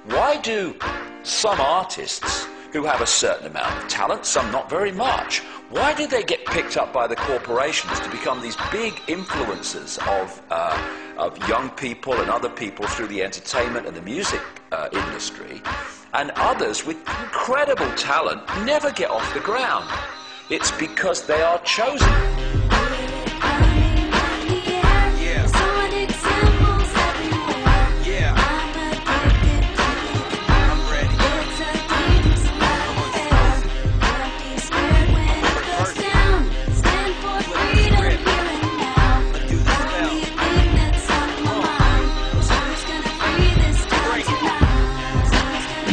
Why do some artists who have a certain amount of talent, some not very much, why do they get picked up by the corporations to become these big influencers of young people and other people through the entertainment and the music industry, and others with incredible talent never get off the ground? It's because they are chosen.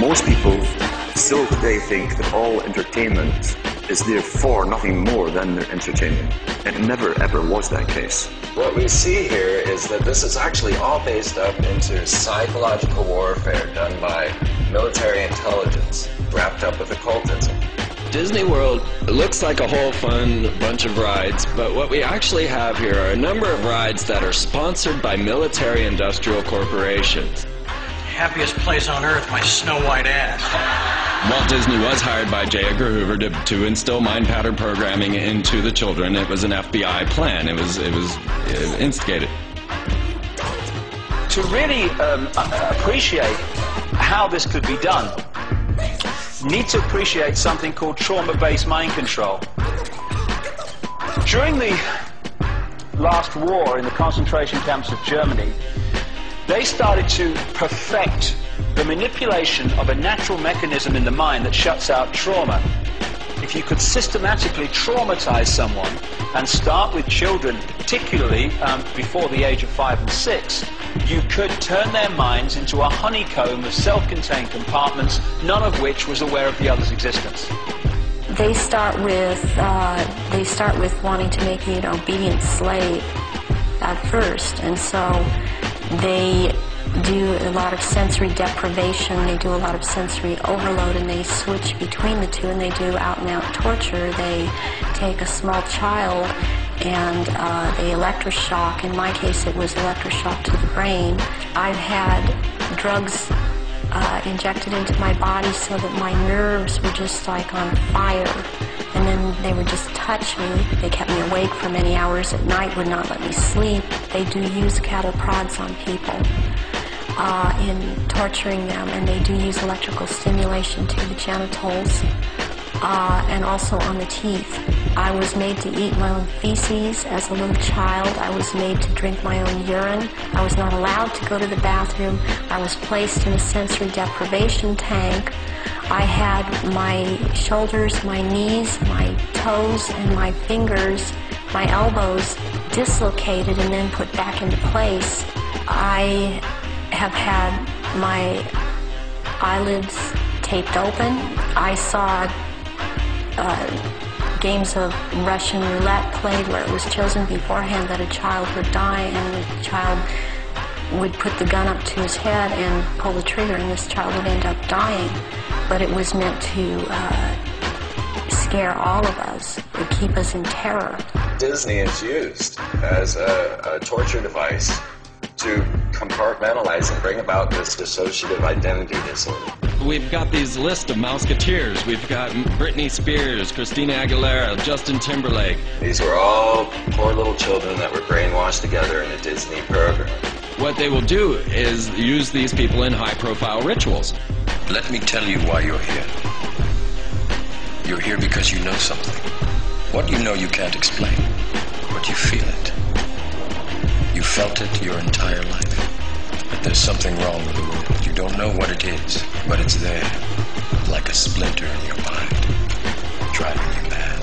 Most people still today think that all entertainment is therefore nothing more than entertainment. It never ever was that case. What we see here is that this is actually all based up into psychological warfare done by military intelligence wrapped up with occultism. Disney World looks like a whole fun bunch of rides, but what we actually have here are a number of rides that are sponsored by military industrial corporations. Happiest place on earth, my snow white ass. Walt Disney was hired by J. Edgar Hoover to instill mind pattern programming into the children. It was an FBI plan. It was instigated. To really appreciate how this could be done, you need to appreciate something called trauma-based mind control. During the last war in the concentration camps of Germany, they started to perfect the manipulation of a natural mechanism in the mind that shuts out trauma. If you could systematically traumatize someone and start with children, particularly before the age of 5 and 6, you could turn their minds into a honeycomb of self-contained compartments, none of which was aware of the other's existence. They start with wanting to make you an obedient slave at first, and so they do a lot of sensory deprivation, they do a lot of sensory overload, and they switch between the two, and they do out-and-out torture. They take a small child and they electroshock. In my case, it was electroshock to the brain. I've had drugs injected into my body so that my nerves were just like on fire, and then they would just touch me. They kept me awake for many hours at night, would not let me sleep. They do use cattle prods on people in torturing them, and they do use electrical stimulation to the genitals and also on the teeth. I was made to eat my own feces as a little child. I was made to drink my own urine. I was not allowed to go to the bathroom. I was placed in a sensory deprivation tank. I had my shoulders, my knees, my toes, and my fingers, my elbows dislocated and then put back into place. I have had my eyelids taped open. I saw games of Russian roulette played where it was chosen beforehand that a child would die, and the child would put the gun up to his head and pull the trigger, and this child would end up dying. But it was meant to scare all of us, to keep us in terror. Disney is used as a torture device to compartmentalize and bring about this dissociative identity disorder. We've got these lists of Mouseketeers. We've got Britney Spears, Christina Aguilera, Justin Timberlake. These were all poor little children that were brainwashed together in a Disney program. What they will do is use these people in high-profile rituals. Let me tell you why you're here. You're here because you know something. What you know you can't explain, but you feel it. You felt it your entire life. But there's something wrong with the world. You don't know what it is, but it's there, like a splinter in your mind, driving you mad.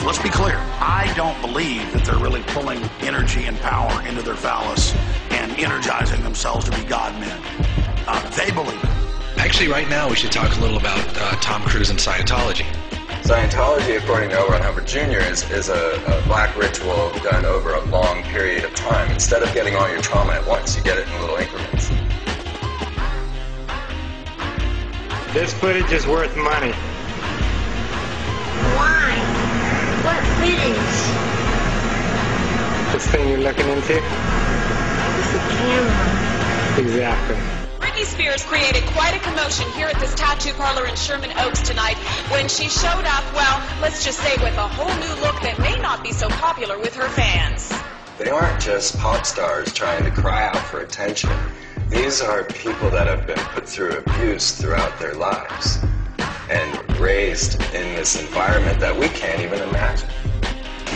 Let's be clear, I don't believe that they're really pulling energy and power into their phallus and energizing themselves to be God-men. They believe it. Actually, right now we should talk a little about Tom Cruise and Scientology. Scientology, according to L. Ron Hubbard Jr., is a black ritual done over a long Instead of getting all your trauma at once, you get it in little increments. This footage is worth money. Why? What footage? This thing you're looking into? It's a camera. Exactly. Britney Spears created quite a commotion here at this tattoo parlor in Sherman Oaks tonight when she showed up, well, let's just say with a whole new look that may not be so popular with her fans. They aren't just pop stars trying to cry out for attention. These are people that have been put through abuse throughout their lives and raised in this environment that we can't even imagine.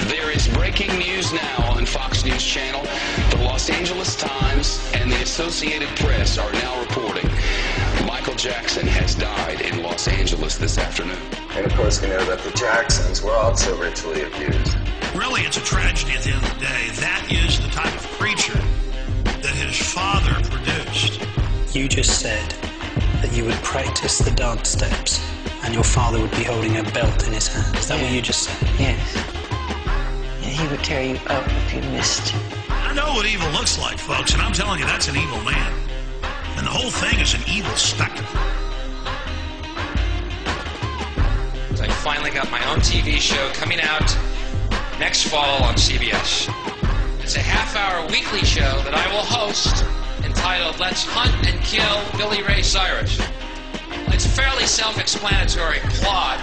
There is breaking news now on Fox News Channel. The Los Angeles Times and the Associated Press are now reporting Michael Jackson has died in Los Angeles this afternoon. And of course we know that the Jacksons were also ritually abused. Really, it's a tragedy at the end of the day. That is the type of creature that his father produced. You just said that you would practice the dance steps and your father would be holding a belt in his hand. Is that what you just said? Yes. Yeah, he would tear you up if you missed. I know what evil looks like, folks, and I'm telling you, that's an evil man. And the whole thing is an evil spectacle. I finally got my own TV show coming out next fall on CBS. It's a half-hour weekly show that I will host entitled Let's Hunt and Kill Billy Ray Cyrus. It's a fairly self-explanatory plot.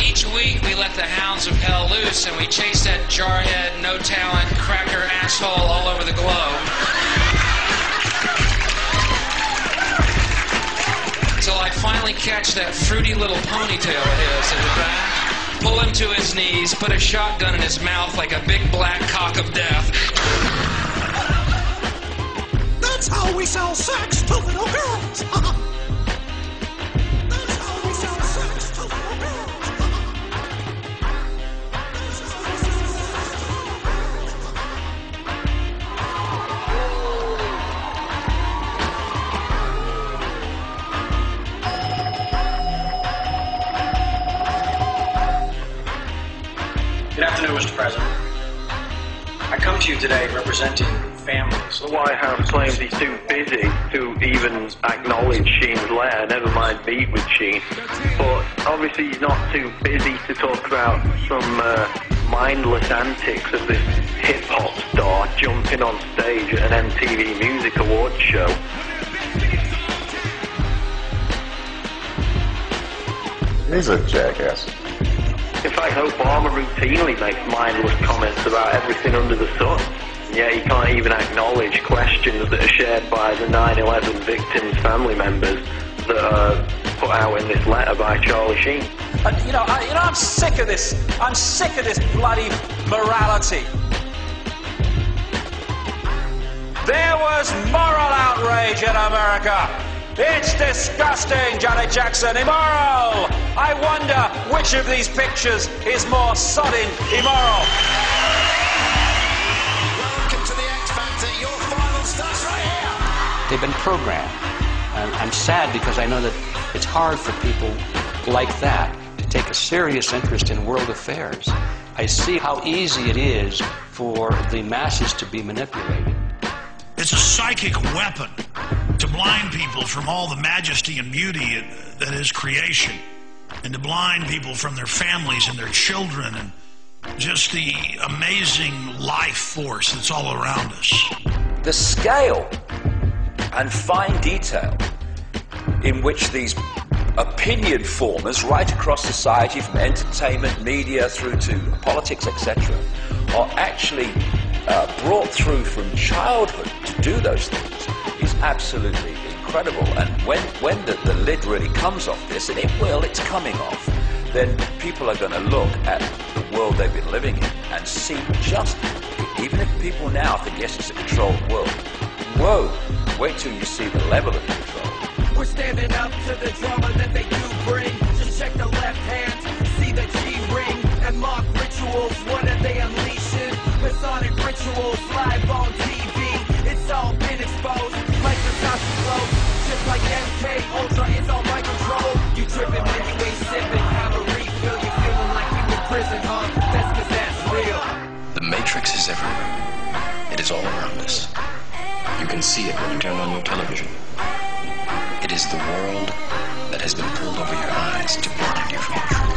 Each week we let the hounds of hell loose and we chase that jarhead, no-talent, cracker asshole all over the globe. Till I finally catch that fruity little ponytail of his in the back, pull him to his knees, put a shotgun in his mouth like a big black cock of death. That's how we sell sex to little girls. That's how we sell sex to little girls. Good afternoon, Mr. President. I come to you today representing families. The White House claims he's too busy to even acknowledge Sheen's letter, never mind meet with Sheen. But obviously he's not too busy to talk about some mindless antics of this hip-hop star jumping on stage at an MTV Music Awards show. He's a jackass. In fact, Obama routinely makes mindless comments about everything under the sun. Yet he can't even acknowledge questions that are shared by the 9/11 victims' family members that are put out in this letter by Charlie Sheen. I'm sick of this. I'm sick of this bloody morality. There was moral outrage in America. It's disgusting, Janet Jackson. Immoral. I wonder which of these pictures is more sodding immoral. Welcome to the X Factor. Your final starts right here. They've been programmed. I'm sad because I know that it's hard for people like that to take a serious interest in world affairs. I see how easy it is for the masses to be manipulated. It's a psychic weapon to blind people from all the majesty and beauty that is creation, and to blind people from their families and their children and just the amazing life force that's all around us. The scale and fine detail in which these opinion formers right across society, from entertainment, media, through to politics, etc., are actually brought through from childhood to do those things is absolutely incredible. And when the lid really comes off this, and it's coming off, then people are going to look at the world they've been living in and see just, even if people now think, yes, it's a controlled world, whoa, wait till you see the level of control. We're standing up to the drama that they do bring. Just check the left hand, see the G-ring, and mock rituals. What are they unleashing? Masonic rituals live on TV. It's all been exposed like the Nazi clothes. Just like MK Ultra is on my control. You tripping when you ain't sipping. Have a refill. You feeling like you in prison, huh? That's 'cause that's real. The Matrix is everywhere. is all around us. You can see it when you turn on your television. It is the world that has been pulled over your eyes to blind you from the truth.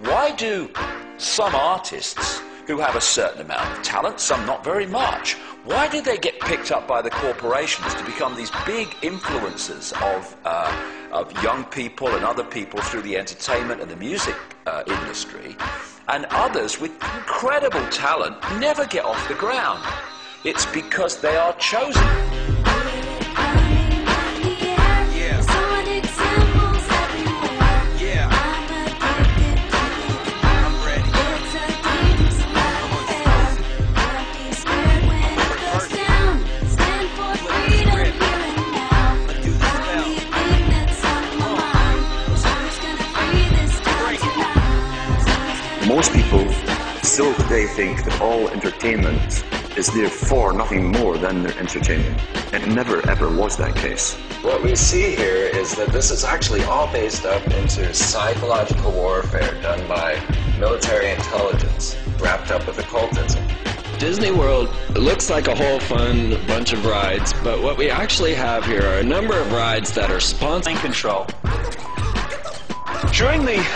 Why do some artists who have a certain amount of talent, some not very much, why do they get picked up by the corporations to become these big influencers of young people and other people through the entertainment and the music industry, and others with incredible talent never get off the ground? It's because they are chosen. Most people still today think that all entertainment is therefore nothing more than entertainment. It never ever was that case. What we see here is that this is actually all based up into psychological warfare done by military intelligence, wrapped up with occultism. Disney World looks like a whole fun bunch of rides, but what we actually have here are a number of rides that are sponsored. Control. During the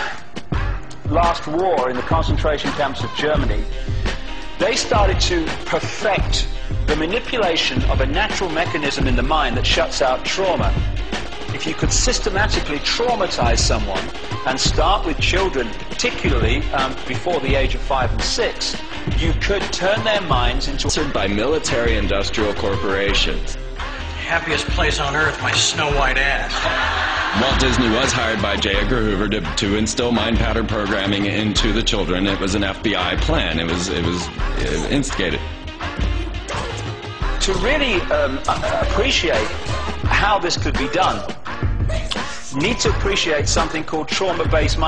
last war in the concentration camps of Germany, they started to perfect the manipulation of a natural mechanism in the mind that shuts out trauma. If you could systematically traumatize someone and start with children, particularly before the age of 5 and 6, you could turn their minds into... by military-industrial corporations. Happiest place on earth, my snow white ass. Walt Disney was hired by J. Edgar Hoover to instill mind pattern programming into the children. It was an FBI plan. It was instigated. To really appreciate how this could be done, you need to appreciate something called trauma-based mind.